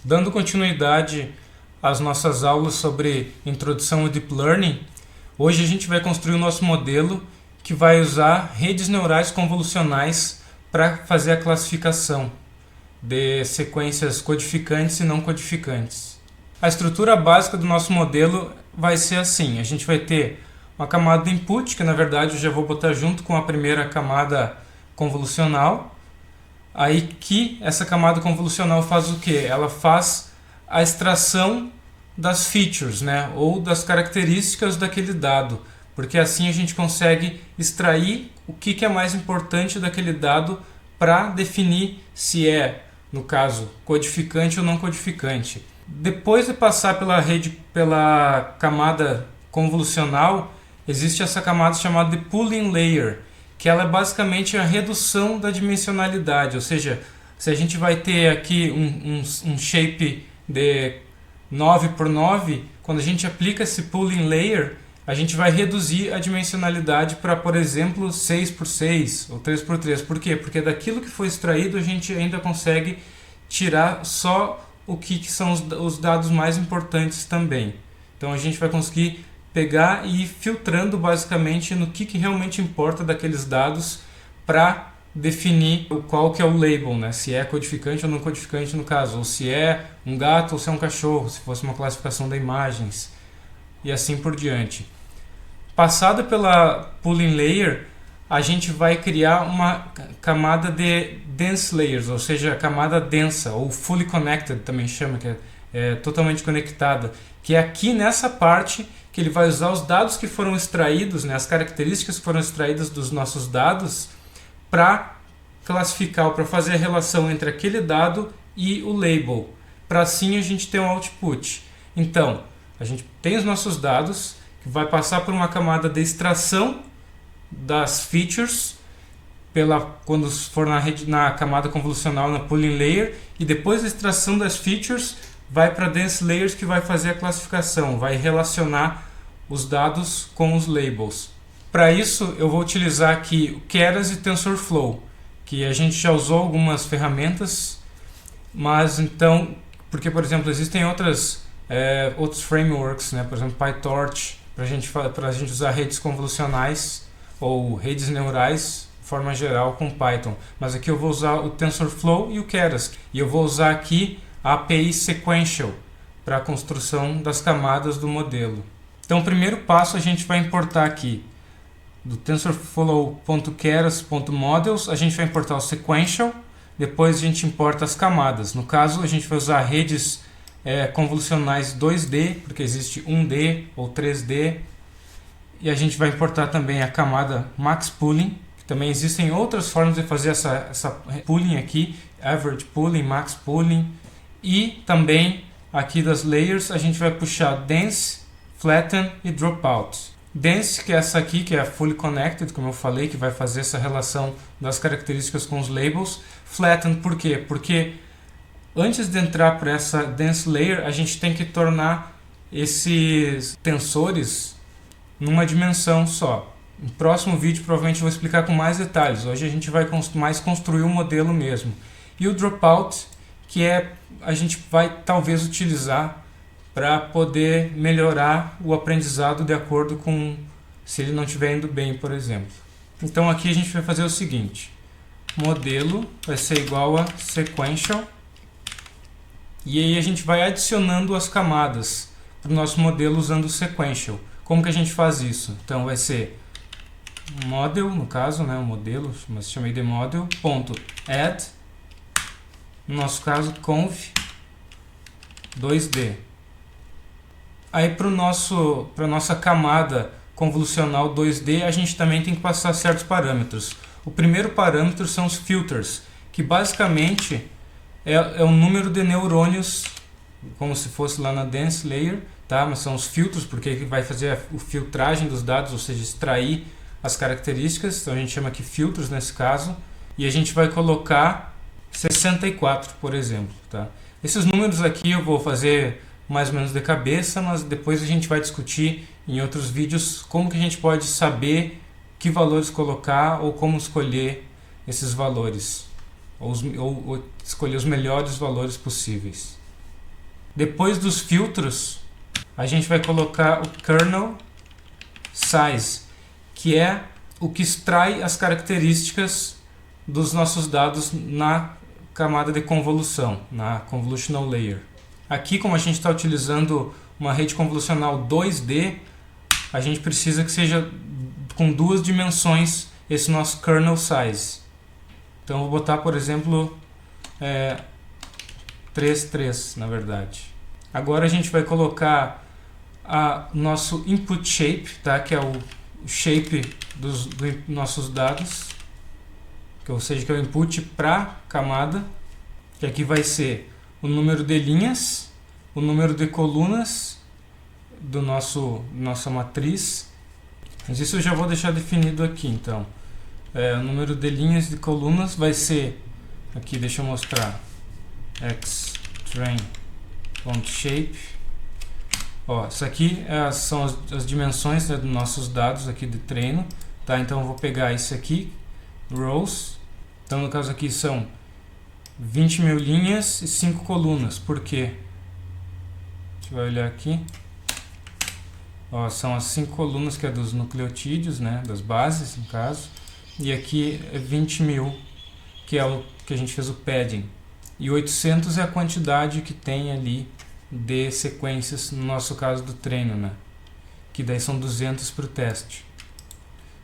Dando continuidade às nossas aulas sobre introdução ao Deep Learning, hoje a gente vai construir o nosso modelo que vai usar redes neurais convolucionais para fazer a classificação de sequências codificantes e não codificantes. A estrutura básica do nosso modelo vai ser assim: a gente vai ter uma camada de input, que na verdade eu já vou botar junto com a primeira camada convolucional. Aí que essa camada convolucional faz o quê? Ela faz a extração das features, né? Ou das características daquele dado, porque assim a gente consegue extrair o que é mais importante daquele dado para definir se é, no caso, codificante ou não codificante. Depois de passar pela camada convolucional, existe essa camada chamada de pooling layer, que ela é basicamente a redução da dimensionalidade, ou seja, se a gente vai ter aqui um shape de 9 por 9, quando a gente aplica esse pooling layer, a gente vai reduzir a dimensionalidade para, por exemplo, 6 por 6 ou 3 por 3. Por quê? Porque daquilo que foi extraído a gente ainda consegue tirar só o que são os dados mais importantes também. Então a gente vai conseguir pegar e ir filtrando basicamente no que realmente importa daqueles dados para definir qual que é o label, né? Se é codificante ou não codificante no caso, ou se é um gato ou se é um cachorro, se fosse uma classificação de imagens e assim por diante. Passada pela pooling layer, a gente vai criar uma camada de dense layers, ou seja, a camada densa, ou fully connected também chama, que é totalmente conectada, que é aqui nessa parte que ele vai usar os dados que foram extraídos, né, as características que foram extraídas dos nossos dados, para classificar, ou para fazer a relação entre aquele dado e o label, para assim a gente ter um output. Então, a gente tem os nossos dados, que vai passar por uma camada de extração das features, quando for na camada convolucional, na pooling layer, e depois da extração das features, vai para dense layers, que vai fazer a classificação, vai relacionar os dados com os labels. Para isso eu vou utilizar aqui o Keras e TensorFlow, que a gente já usou algumas ferramentas, mas então, porque por exemplo existem outros frameworks, né? Por exemplo PyTorch, para a gente usar redes convolucionais ou redes neurais de forma geral com Python, mas aqui eu vou usar o TensorFlow e o Keras, e eu vou usar aqui a API Sequential para a construção das camadas do modelo. Então, o primeiro passo a gente vai importar aqui do TensorFlow.keras.models, a gente vai importar o Sequential, depois a gente importa as camadas. No caso, a gente vai usar redes convolucionais 2D, porque existe 1D ou 3D, e a gente vai importar também a camada Max Pooling, que também existem outras formas de fazer essa pooling aqui, Average Pooling, Max Pooling. E também aqui das layers a gente vai puxar Dense, Flatten e Dropout. Dense, que é essa aqui, que é a Fully Connected, como eu falei, que vai fazer essa relação das características com os labels. Flatten, por quê? Porque antes de entrar para essa Dense Layer, a gente tem que tornar esses tensores numa dimensão só. No próximo vídeo provavelmente eu vou explicar com mais detalhes. Hoje a gente vai mais construir o modelo mesmo. E o Dropout, que a gente vai talvez utilizar para poder melhorar o aprendizado de acordo com se ele não estiver indo bem, por exemplo. Então aqui a gente vai fazer o seguinte: modelo vai ser igual a sequential, e aí a gente vai adicionando as camadas para o nosso modelo usando o sequential. Como que a gente faz isso? Então vai ser model, no caso, né, o modelo, mas chamei de model, ponto add, no nosso caso conv 2D. Aí para a nossa camada convolucional 2D a gente também tem que passar certos parâmetros. O primeiro parâmetro são os filters, que basicamente é o número de neurônios, como se fosse lá na dense layer, tá? Mas são os filtros, porque ele vai fazer a filtragem dos dados, ou seja, extrair as características. Então a gente chama aqui filtros nesse caso, e a gente vai colocar 64, por exemplo, tá? Esses números aqui eu vou fazer mais ou menos de cabeça, mas depois a gente vai discutir em outros vídeos como que a gente pode saber que valores colocar ou como escolher esses valores, ou escolher os melhores valores possíveis. Depois dos filtros, a gente vai colocar o kernel size, que é o que extrai as características dos nossos dados na camada de convolução, na convolutional layer. Aqui, como a gente está utilizando uma rede convolucional 2D, a gente precisa que seja com duas dimensões esse nosso kernel size. Então, eu vou botar, por exemplo, 3,3, na verdade. Agora a gente vai colocar nosso input shape, tá? Que é o shape dos nossos dados, ou seja, que é o input para a camada, que aqui vai ser o número de linhas, o número de colunas do nossa matriz. Mas isso eu já vou deixar definido aqui, então. O número de linhas e de colunas vai ser, aqui deixa eu mostrar, xtrain.shape. Isso aqui são as dimensões, né, dos nossos dados aqui de treino, tá? Então eu vou pegar esse aqui, rows. Então no caso aqui são 20.000 linhas e 5 colunas. Por quê? A gente vai olhar aqui. São as 5 colunas que é dos nucleotídeos, né, das bases no caso. E aqui é 20.000, que é o que a gente fez o padding. E 800 é a quantidade que tem ali de sequências, no nosso caso do treino, né? Que daí são 200 para o teste.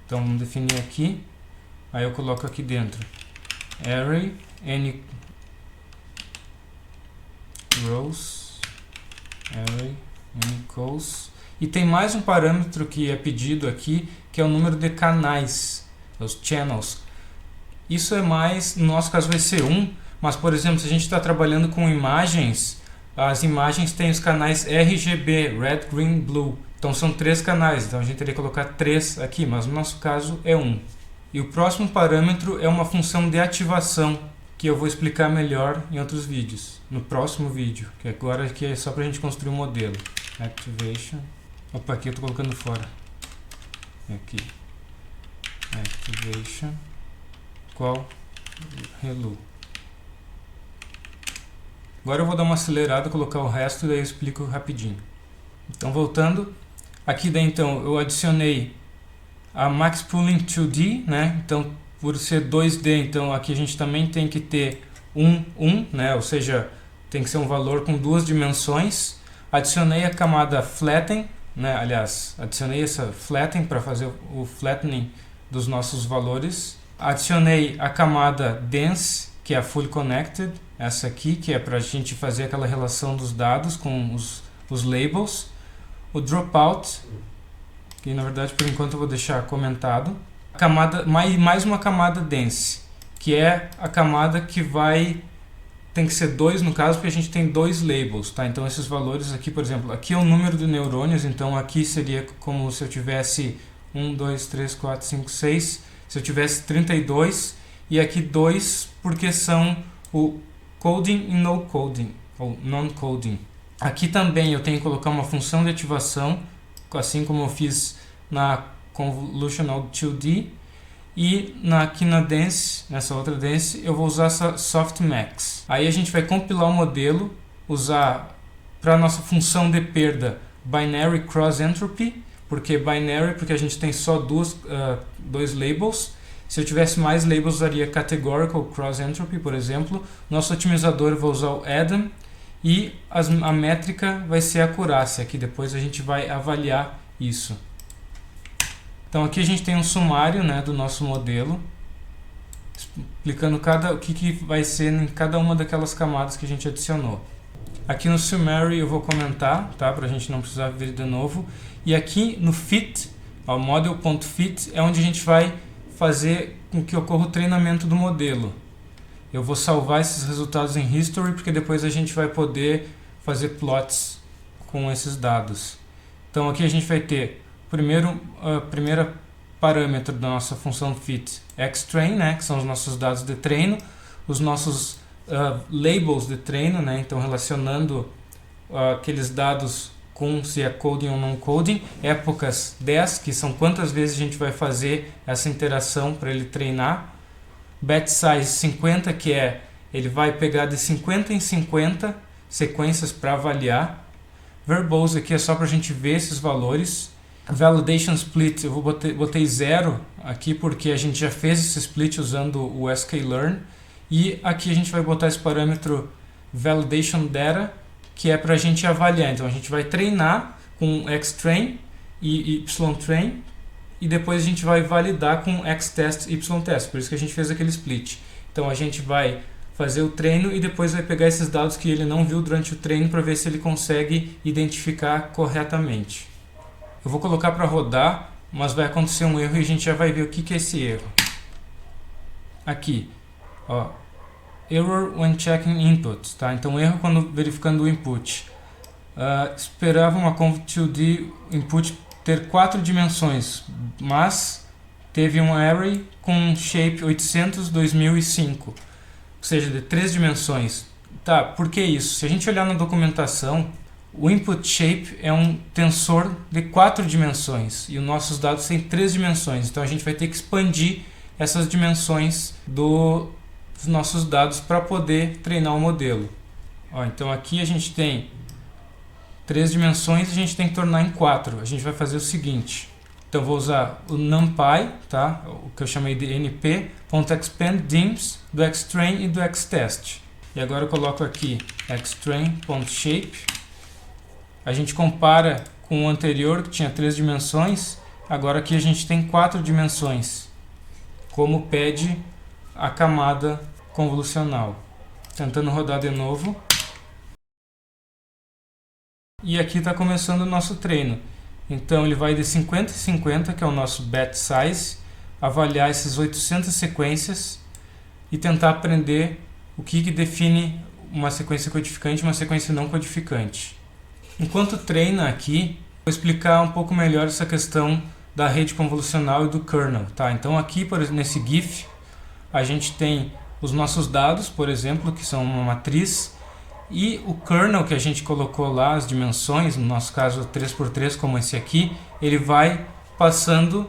Então vamos definir aqui. Aí eu coloco aqui dentro array n rows, array n calls. E tem mais um parâmetro que é pedido aqui, que é o número de canais, os channels. Isso é mais, no nosso caso vai ser 1, mas por exemplo, se a gente está trabalhando com imagens, as imagens têm os canais RGB, Red, Green, Blue. Então são 3 canais, então a gente teria que colocar 3 aqui, mas no nosso caso é 1. E o próximo parâmetro é uma função de ativação, que eu vou explicar melhor em outros vídeos, no próximo vídeo, que agora aqui é só para a gente construir um modelo. Activation. Opa, aqui eu estou colocando fora. Aqui. Activation. Qual? Hello. Agora eu vou dar uma acelerada, colocar o resto e daí eu explico rapidinho. Então voltando, aqui daí então eu adicionei a Max Pooling 2D, né? Então por ser 2D, então aqui a gente também tem que ter 1, né? Ou seja, tem que ser um valor com 2 dimensões. Adicionei a camada Flatten, né? Aliás, adicionei essa Flatten para fazer o flattening dos nossos valores. Adicionei a camada Dense, que é a Fully Connected, essa aqui, que é para a gente fazer aquela relação dos dados com os labels. O Dropout, que na verdade por enquanto eu vou deixar comentado. A camada, mais uma camada Dense, que é a camada que tem que ser 2 no caso, porque a gente tem 2 labels, tá? Então esses valores aqui, por exemplo, aqui é o número de neurônios, então aqui seria como se eu tivesse 1, 2, 3, 4, 5, 6, se eu tivesse 32, e aqui 2 porque são o coding e no coding, ou non-coding. Aqui também eu tenho que colocar uma função de ativação, assim como eu fiz na Convolutional 2D, e aqui na Dense, nessa outra Dense, eu vou usar essa Softmax. Aí a gente vai compilar o modelo, usar para a nossa função de perda Binary Cross Entropy, porque a gente tem só dois labels. Se eu tivesse mais labels, usaria Categorical Cross Entropy, por exemplo. Nosso otimizador eu vou usar o Adam, e a métrica vai ser a acurácia, que depois a gente vai avaliar isso. Então aqui a gente tem um sumário, né, do nosso modelo, explicando o que vai ser em cada uma daquelas camadas que a gente adicionou. Aqui no summary eu vou comentar, tá, para a gente não precisar ver de novo. E aqui no fit, o model.fit, é onde a gente vai fazer com que ocorra o treinamento do modelo. Eu vou salvar esses resultados em history, porque depois a gente vai poder fazer plots com esses dados. Então aqui a gente vai ter primeiro parâmetro da nossa função fit, xtrain, né, que são os nossos dados de treino, os nossos labels de treino, né, então relacionando aqueles dados com se é coding ou não coding, épocas 10, que são quantas vezes a gente vai fazer essa interação para ele treinar, batch size 50, que ele vai pegar de 50 em 50 sequências para avaliar. Verbose aqui é só para a gente ver esses valores. Validation Split, eu botei 0 aqui porque a gente já fez esse split usando o sklearn. E aqui a gente vai botar esse parâmetro Validation Data, que é para a gente avaliar. Então a gente vai treinar com xtrain e ytrain, e depois a gente vai validar com xtest e ytest, por isso que a gente fez aquele split. Então a gente vai fazer o treino e depois vai pegar esses dados que ele não viu durante o treino para ver se ele consegue identificar corretamente. Eu vou colocar para rodar, mas vai acontecer um erro e a gente já vai ver o que é esse erro. Aqui, ó, error when checking input, tá? Então erro quando verificando o input. Esperava uma conv2d input ter 4 dimensões, mas teve um array com shape 800/2005, ou seja, de 3 dimensões. Tá, por que isso? Se a gente olhar na documentação, o input shape é um tensor de 4 dimensões e os nossos dados têm 3 dimensões, então a gente vai ter que expandir essas dimensões dos nossos dados para poder treinar o modelo. Ó, então aqui a gente tem 3 dimensões e a gente tem que tornar em 4. A gente vai fazer o seguinte. Então vou usar o numpy, tá? O que eu chamei de np.expand_dims do xtrain e do xtest. E agora eu coloco aqui xtrain.shape. A gente compara com o anterior que tinha 3 dimensões. Agora aqui a gente tem 4 dimensões, como pede a camada convolucional. Tentando rodar de novo. E aqui está começando o nosso treino. Então ele vai de 50 em 50, que é o nosso batch size, avaliar essas 800 sequências e tentar aprender o que define uma sequência codificante e uma sequência não codificante. Enquanto treina aqui, vou explicar um pouco melhor essa questão da rede convolucional e do kernel. Tá? Então aqui, nesse GIF, a gente tem os nossos dados, por exemplo, que são uma matriz, e o kernel que a gente colocou lá, as dimensões, no nosso caso 3x3 como esse aqui, ele vai passando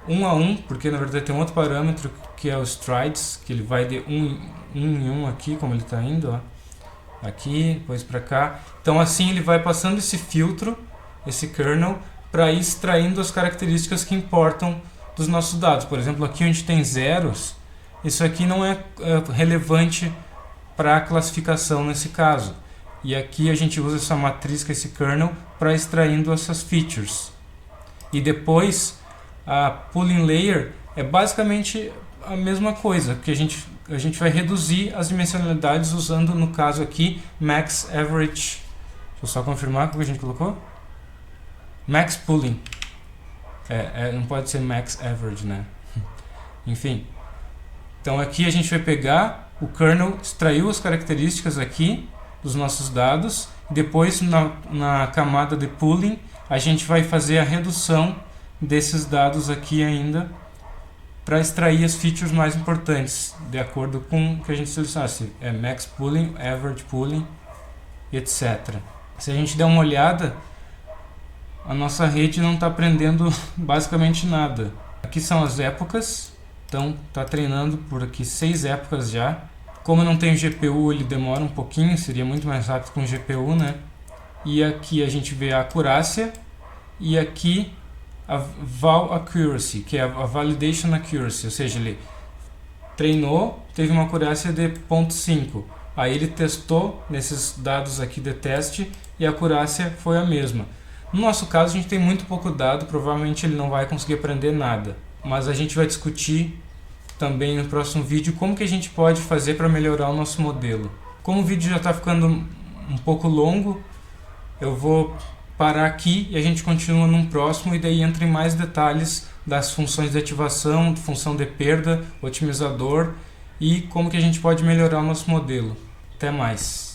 um a um, porque na verdade tem um outro parâmetro que é o strides, que ele vai de um em um aqui, como ele está indo, ó. Aqui, depois para cá. Então assim ele vai passando esse filtro, esse kernel, para ir extraindo as características que importam dos nossos dados. Por exemplo, aqui onde tem zeros, isso aqui não é relevante para a classificação nesse caso. E aqui a gente usa essa matriz, que é esse kernel, para extraindo essas features. E depois a pooling layer é basicamente a mesma coisa, que a gente vai reduzir as dimensionalidades usando, no caso aqui, max average. Deixa eu só confirmar o que a gente colocou. Max pooling. Não pode ser max average, né? Enfim. Então aqui a gente vai pegar o kernel, extraiu as características aqui dos nossos dados. Depois na camada de pooling a gente vai fazer a redução desses dados aqui ainda, para extrair as features mais importantes, de acordo com o que a gente selecionasse. Max pooling, average pooling, etc. Se a gente der uma olhada, a nossa rede não está aprendendo basicamente nada. Aqui são as épocas, então está treinando por aqui 6 épocas já. Como não tem GPU, ele demora um pouquinho, seria muito mais rápido com GPU, né? E aqui a gente vê a acurácia, e aqui a Val Accuracy, que é a Validation Accuracy, ou seja, ele treinou, teve uma acurácia de 0.5, aí ele testou nesses dados aqui de teste e a acurácia foi a mesma. No nosso caso a gente tem muito pouco dado, provavelmente ele não vai conseguir aprender nada, mas a gente vai discutir também no próximo vídeo como que a gente pode fazer para melhorar o nosso modelo. Como o vídeo já está ficando um pouco longo, eu vou parar aqui e a gente continua num próximo, e daí entra em mais detalhes das funções de ativação, função de perda, otimizador e como que a gente pode melhorar o nosso modelo. Até mais!